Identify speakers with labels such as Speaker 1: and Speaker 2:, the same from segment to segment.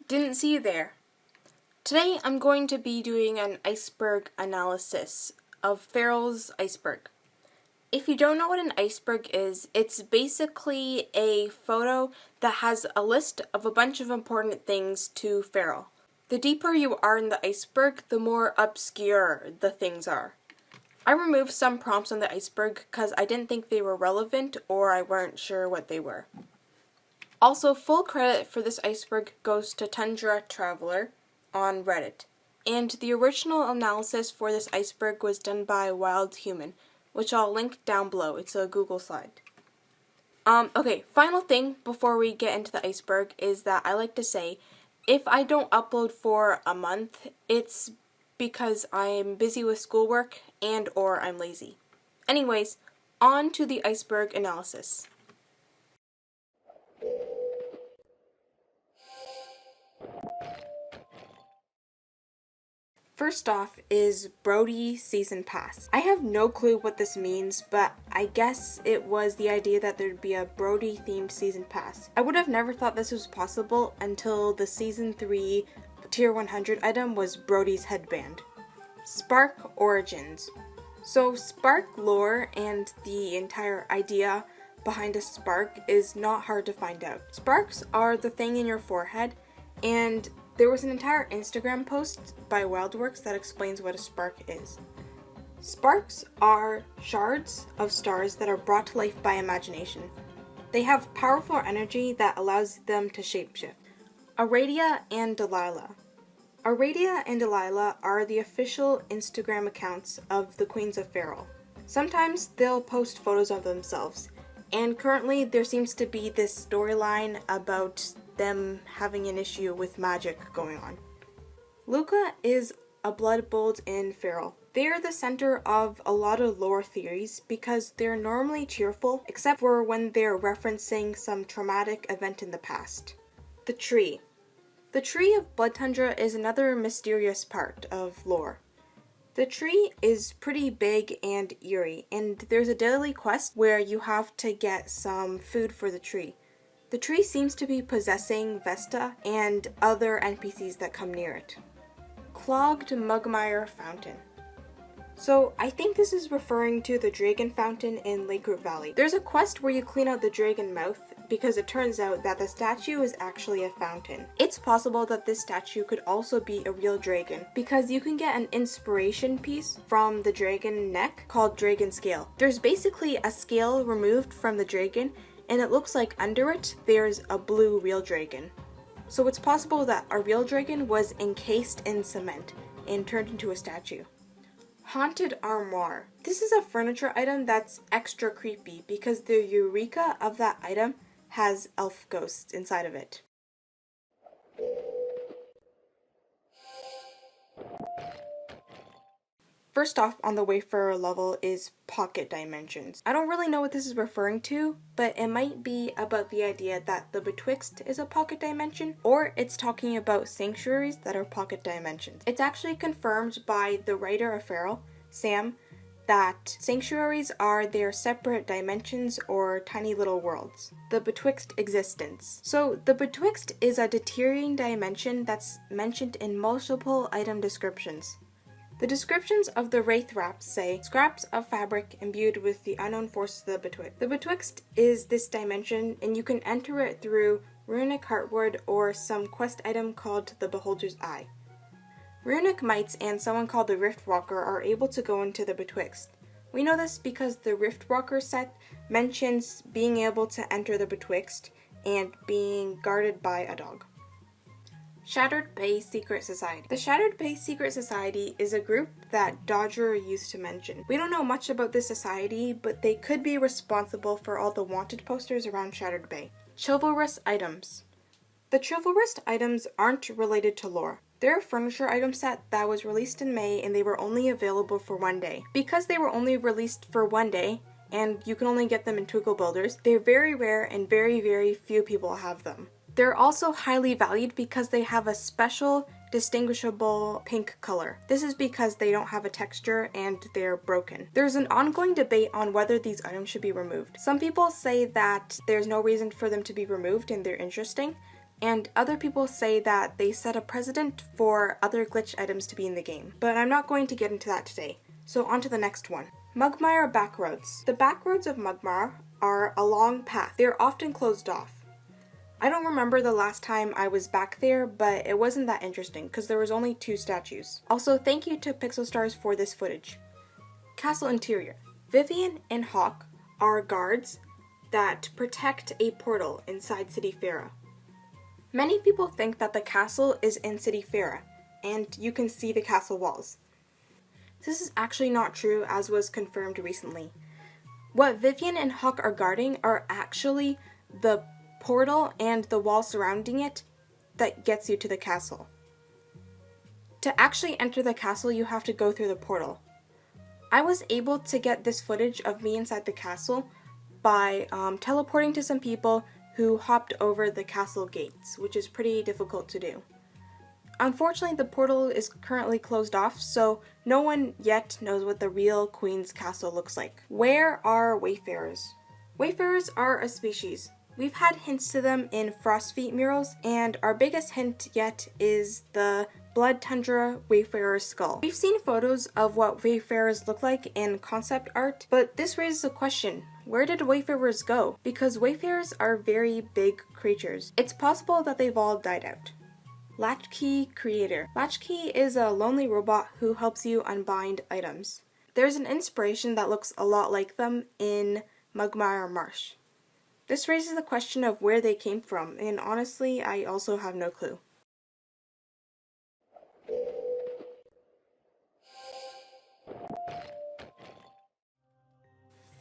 Speaker 1: Didn't see you there. Today I'm going to be doing an iceberg analysis of Fer.al Iceberg. If you don't know what an iceberg is, it's basically a photo that has a list of a bunch of important things to Fer.al. The deeper you are in the iceberg, the more obscure the things are. I removed some prompts on the iceberg because I didn't think they were relevant or I weren't sure what they were. Also, full credit for this iceberg goes to Tundra Traveler on Reddit. And the original analysis for this iceberg was done by Wild Human, which I'll link down below. It's a Google slide. Okay, final thing before we get into the iceberg is that I like to say, if I don't upload for a month, it's because I'm busy with schoolwork and or I'm lazy. Anyways, on to the iceberg analysis. First off is Brody Season Pass. I have no clue what this means, but I guess it was the idea that there'd be a Brody themed Season Pass. I would have never thought this was possible until the Season 3 Tier 100 item was Brody's headband. Spark Origins. So Spark lore and the entire idea behind a spark is not hard to find out. Sparks are the thing in your forehead, and there was an entire Instagram post by Wildworks that explains what a spark is. Sparks are shards of stars that are brought to life by imagination. They have powerful energy that allows them to shapeshift. Aradia and Delilah. Aradia and Delilah are the official Instagram accounts of the Queens of Fer.al. Sometimes they'll post photos of themselves, and currently there seems to be this storyline about them having an issue with magic going on. Luca is a blood bolt in Fer.al. They are the center of a lot of lore theories because they're normally cheerful, except for when they're referencing some traumatic event in the past. The Tree. The Tree of Blood Tundra is another mysterious part of lore. The tree is pretty big and eerie, and there's a daily quest where you have to get some food for the tree. The tree seems to be possessing Vesta and other NPCs that come near it. Clogged Mugmire Fountain. So I think this is referring to the Dragon Fountain in Lakeroot Valley. There's a quest where you clean out the dragon mouth because it turns out that the statue is actually a fountain. It's possible that this statue could also be a real dragon because you can get an inspiration piece from the dragon neck called Dragon Scale. There's basically a scale removed from the dragon, and it looks like under it there's a blue real dragon. So it's possible that a real dragon was encased in cement and turned into a statue. Haunted Armoire. This is a furniture item that's extra creepy because the eureka of that item has elf ghosts inside of it. First off on the Wayfarer level is pocket dimensions. I don't really know what this is referring to, but it might be about the idea that the Betwixt is a pocket dimension, or it's talking about sanctuaries that are pocket dimensions. It's actually confirmed by the writer of Fer.al, Sam, that sanctuaries are their separate dimensions or tiny little worlds. The Betwixt existence. So the Betwixt is a deteriorating dimension that's mentioned in multiple item descriptions. The descriptions of the Wraith Wraps say, scraps of fabric imbued with the unknown forces of the Betwixt. The Betwixt is this dimension, and you can enter it through runic heartwood or some quest item called the Beholder's Eye. Runic Mites and someone called the Riftwalker are able to go into the Betwixt. We know this because the Riftwalker set mentions being able to enter the Betwixt and being guarded by a dog. Shattered Bay Secret Society. The Shattered Bay Secret Society is a group that Dodger used to mention. We don't know much about this society, but they could be responsible for all the wanted posters around Shattered Bay. Chivalrous Items. The chivalrous items aren't related to lore. They're a furniture item set that was released in May and they were only available for one day. Because they were only released for one day, and you can only get them in Twinkle Builders, they're very rare and very few people have them. They're also highly valued because they have a special, distinguishable pink color. This is because they don't have a texture and they're broken. There's an ongoing debate on whether these items should be removed. Some people say that there's no reason for them to be removed and they're interesting. and other people say that they set a precedent for other glitch items to be in the game. But I'm not going to get into that today. So on to the next one. Mugmire backroads. The backroads of Mugmire are a long path. They're often closed off. I don't remember the last time I was back there, but it wasn't that interesting because there was only 2 statues. Also, thank you to Pixel Stars for this footage. Castle interior. Vivian and Hawk are guards that protect a portal inside City Farah. Many people think that the castle is in City Farah, and you can see the castle walls. This is actually not true, as was confirmed recently. What Vivian and Hawk are guarding are actually the portal and the wall surrounding it that gets you to the castle. To actually enter the castle, you have to go through the portal. I was able to get this footage of me inside the castle by teleporting to some people who hopped over the castle gates, which is pretty difficult to do. Unfortunately, the portal is currently closed off, so no one yet knows what the real Queen's Castle looks like. Where are Wayfarers? Wayfarers are a species. We've had hints to them in Frostfeet murals, and our biggest hint yet is the Blood Tundra Wayfarer skull. We've seen photos of what Wayfarers look like in concept art, but this raises a question. Where did Wayfarers go? Because Wayfarers are very big creatures. It's possible that they've all died out. Latchkey Creator. Latchkey is a lonely robot who helps you unbind items. There's an inspiration that looks a lot like them in Mugmire Marsh. This raises the question of where they came from, and honestly, I also have no clue.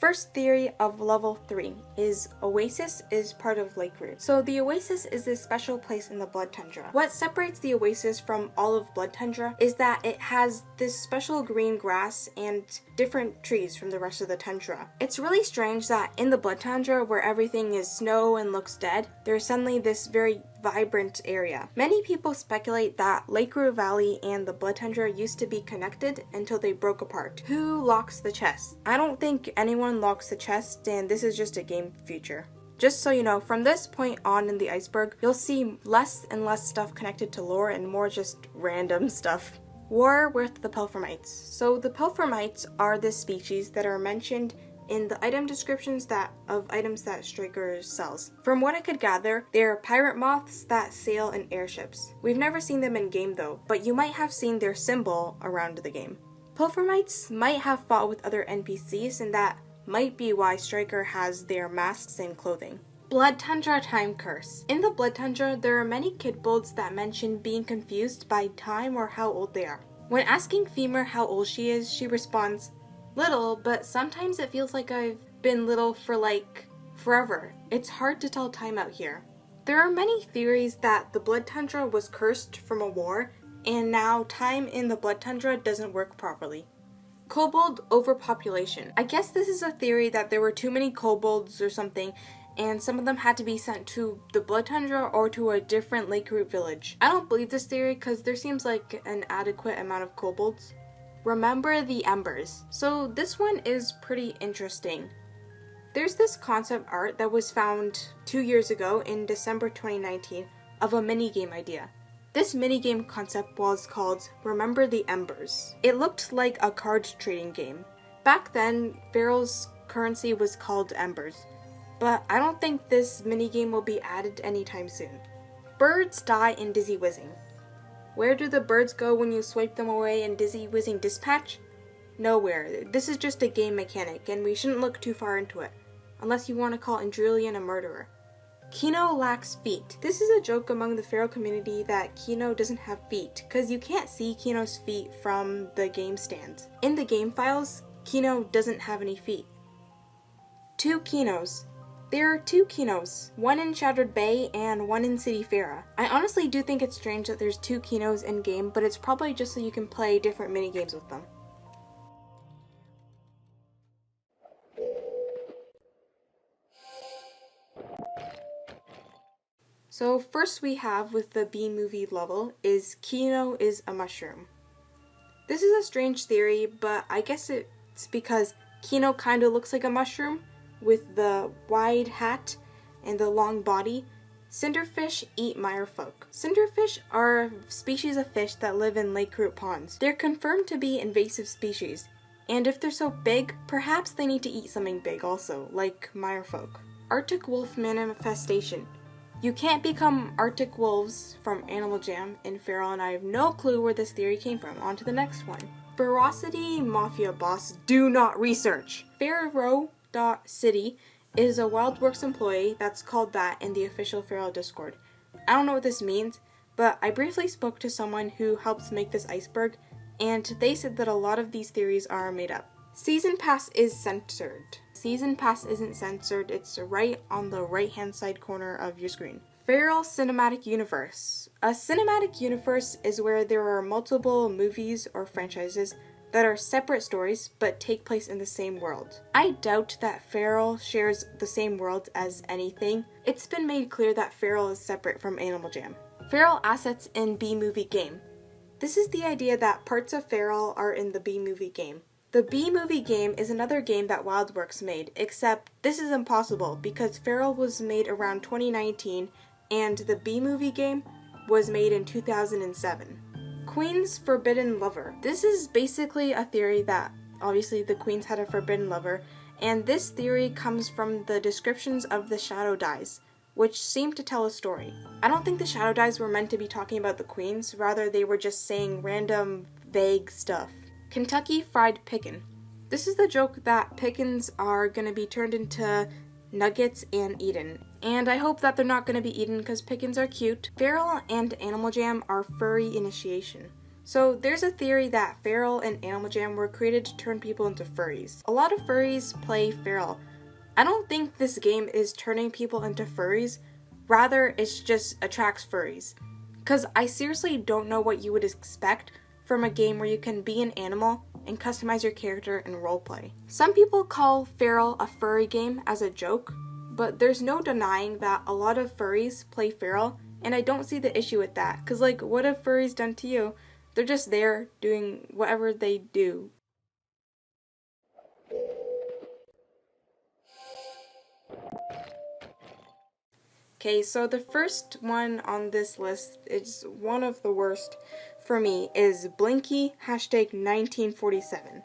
Speaker 1: First theory of level 3 is Oasis is part of Lake Root. So the Oasis is this special place in the Blood Tundra. What separates the Oasis from all of Blood Tundra is that it has this special green grass and different trees from the rest of the tundra. It's really strange that in the Blood Tundra, where everything is snow and looks dead, there's suddenly this very vibrant area. Many people speculate that Lake Root Valley and the Blood Tundra used to be connected until they broke apart. Who locks the chest? I don't think anyone locks the chest, and this is just a game feature. Just so you know, from this point on in the iceberg, you'll see less and less stuff connected to lore and more just random stuff. War with the Pilfermites. So the Pilfermites are this species that are mentioned in the item descriptions of items that Striker sells. From what I could gather, they're pirate moths that sail in airships. We've never seen them in game though, but you might have seen their symbol around the game. Pilfermites might have fought with other NPCs, and that might be why Striker has their masks and clothing. Blood Tundra Time Curse. In the Blood Tundra, there are many kidbolds that mention being confused by time or how old they are. When asking Femur how old she is, she responds, "Little, but sometimes it feels like I've been little for like forever. It's hard to tell time out here." There are many theories that the Blood Tundra was cursed from a war, and now time in the Blood Tundra doesn't work properly. Kobold overpopulation. I guess this is a theory that there were too many kobolds or something, and some of them had to be sent to the Blood Tundra or to a different Lake Root village. I don't believe this theory because there seems like an adequate amount of kobolds. Remember the Embers. So this one is pretty interesting. There's this concept art that was found 2 years ago in December 2019 of a minigame idea. This minigame concept was called Remember the Embers. It looked like a card trading game. Back then, Fer.al's currency was called Embers, but I don't think this minigame will be added anytime soon. Birds die in Dizzy Whizzing. Where do the birds go when you swipe them away in Dizzy Whizzing Dispatch? Nowhere. This is just a game mechanic, and we shouldn't look too far into it, unless you want to call Andrelian a murderer. Kino lacks feet. This is a joke among the Fer.al community that Kino doesn't have feet, because you can't see Kino's feet from the game stands. In the game files, Kino doesn't have any feet. 2 Kinos. There are 2 Kinos, one in Shattered Bay and one in City Farah. I honestly do think it's strange that there's 2 Kinos in game, but it's probably just so you can play different minigames with them. So first we have with the B-movie level is Kino is a mushroom. This is a strange theory, but I guess it's because Kino kinda looks like a mushroom with the wide hat and the long body, Cinderfish eat mirefolk. Cinderfish are a species of fish that live in lake root ponds. They're confirmed to be invasive species, and if they're so big, perhaps they need to eat something big also, like mirefolk. Arctic wolf manifestation. You can't become Arctic wolves from Animal Jam in Fer.al, and I have no clue where this theory came from. On to the next one. Ferocity Mafia boss, do not research. Pharaoh.city is a WildWorks employee that's called that in the official Fer.al Discord. I don't know what this means, but I briefly spoke to someone who helps make this iceberg, and they said that a lot of these theories are made up. Season Pass is censored. Season Pass isn't censored, it's right on the right-hand side corner of your screen. Fer.al Cinematic Universe. A cinematic universe is where there are multiple movies or franchises that are separate stories but take place in the same world. I doubt that Fer.al shares the same world as anything. It's been made clear that Fer.al is separate from Animal Jam. Fer.al assets in B-movie game. This is the idea that parts of Fer.al are in the B-movie game. The B-movie game is another game that WildWorks made, except this is impossible because Fer.al was made around 2019 and the B-movie game was made in 2007. Queen's Forbidden Lover. This is basically a theory that obviously the queens had a forbidden lover, and this theory comes from the descriptions of the shadow dies, which seem to tell a story. I don't think the shadow dies were meant to be talking about the queens, rather they were just saying random, vague stuff. Kentucky Fried Pick'n. This is the joke that pickens are going to be turned into nuggets and eaten. And I hope that they're not going to be eaten because pickens are cute. Fer.al and Animal Jam are furry initiation. So there's a theory that Fer.al and Animal Jam were created to turn people into furries. A lot of furries play Fer.al. I don't think this game is turning people into furries, rather it just attracts furries. Because I seriously don't know what you would expect from a game where you can be an animal and customize your character and roleplay. Some people call Fer.al a furry game as a joke, but there's no denying that a lot of furries play Fer.al, and I don't see the issue with that, because like, what have furries done to you? They're just there doing whatever they do. Okay, so the first one on this list is one of the worst for me, is Blinky #1947.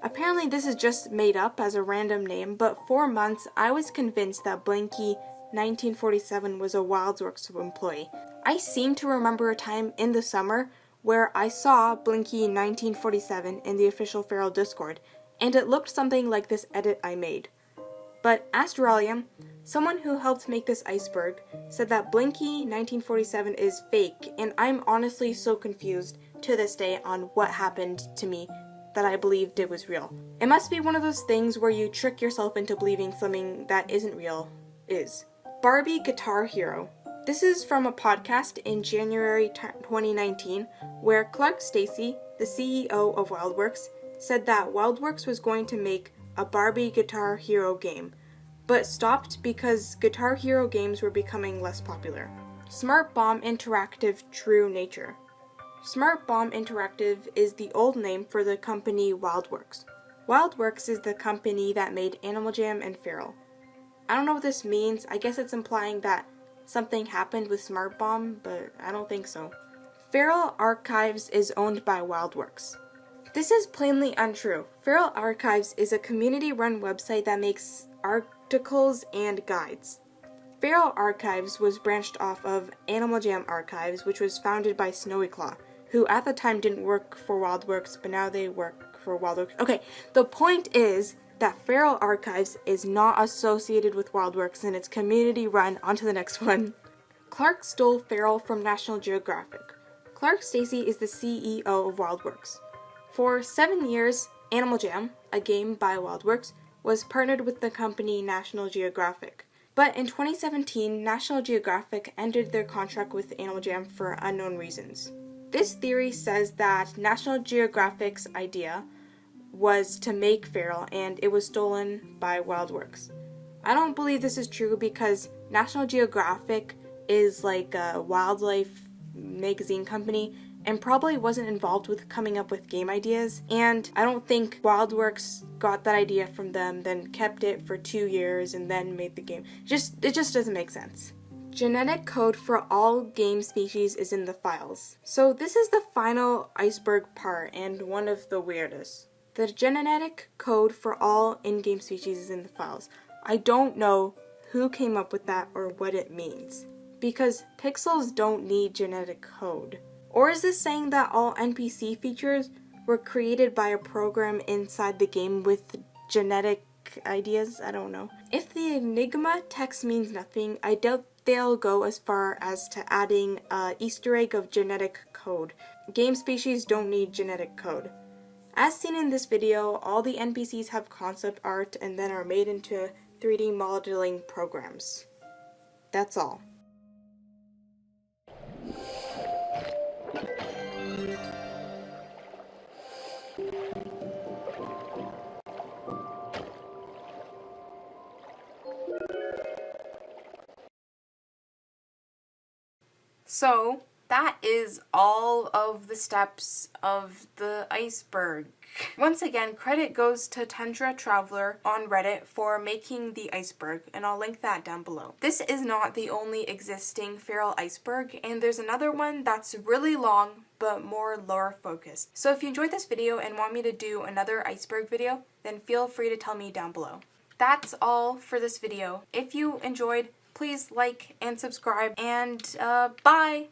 Speaker 1: Apparently this is just made up as a random name, but for months I was convinced that Blinky 1947 was a WildWorks employee. I seem to remember a time in the summer where I saw Blinky 1947 in the official Fer.al Discord, and it looked something like this edit I made. But Astralium, someone who helped make this iceberg, said that Blinky 1947 is fake, and I'm honestly so confused to this day on what happened to me that I believed it was real. It must be one of those things where you trick yourself into believing something that isn't real is. Barbie Guitar Hero. This is from a podcast in January 2019 where Clark Stacy, the CEO of WildWorks, said that WildWorks was going to make a Barbie Guitar Hero game, but stopped because Guitar Hero games were becoming less popular. Smart Bomb Interactive True Nature. Smart Bomb Interactive is the old name for the company WildWorks. WildWorks is the company that made Animal Jam and Fer.al. I don't know what this means. I guess it's implying that something happened with Smart Bomb, but I don't think so. Fer.al Archives is owned by WildWorks. This is plainly untrue. Fer.al Archives is a community-run website that makes articles and guides. Fer.al Archives was branched off of Animal Jam Archives, which was founded by Snowy Claw, who at the time didn't work for WildWorks, but now they work for WildWorks. Okay, the point is that Fer.al Archives is not associated with WildWorks and it's community-run. On to the next one. Clark stole Fer.al from National Geographic. Clark Stacy is the CEO of WildWorks. For 7 years, Animal Jam, a game by WildWorks, was partnered with the company National Geographic. But in 2017, National Geographic ended their contract with Animal Jam for unknown reasons. This theory says that National Geographic's idea was to make Fer.al and it was stolen by WildWorks. I don't believe this is true because National Geographic is like a wildlife magazine company and probably wasn't involved with coming up with game ideas, and I don't think WildWorks got that idea from them, then kept it for 2 years and then made the game. It just doesn't make sense. Genetic code for all game species is in the files. So this is the final iceberg part and one of the weirdest. The genetic code for all in-game species is in the files. I don't know who came up with that or what it means, because pixels don't need genetic code. Or is this saying that all NPC features were created by a program inside the game with genetic ideas? I don't know. If the Enigma text means nothing, I doubt they'll go as far as to adding an Easter egg of genetic code. Game species don't need genetic code. As seen in this video, all the NPCs have concept art and then are made into 3D modeling programs. That's all. So that is all of the steps of the iceberg. Once again, credit goes to Tundra Traveler on Reddit for making the iceberg, and I'll link that down below. This is not the only existing Fer.al Iceberg, and there's another one that's really long but more lore focused. So if you enjoyed this video and want me to do another iceberg video, then feel free to tell me down below. That's all for this video. If you enjoyed, please like and subscribe, and bye!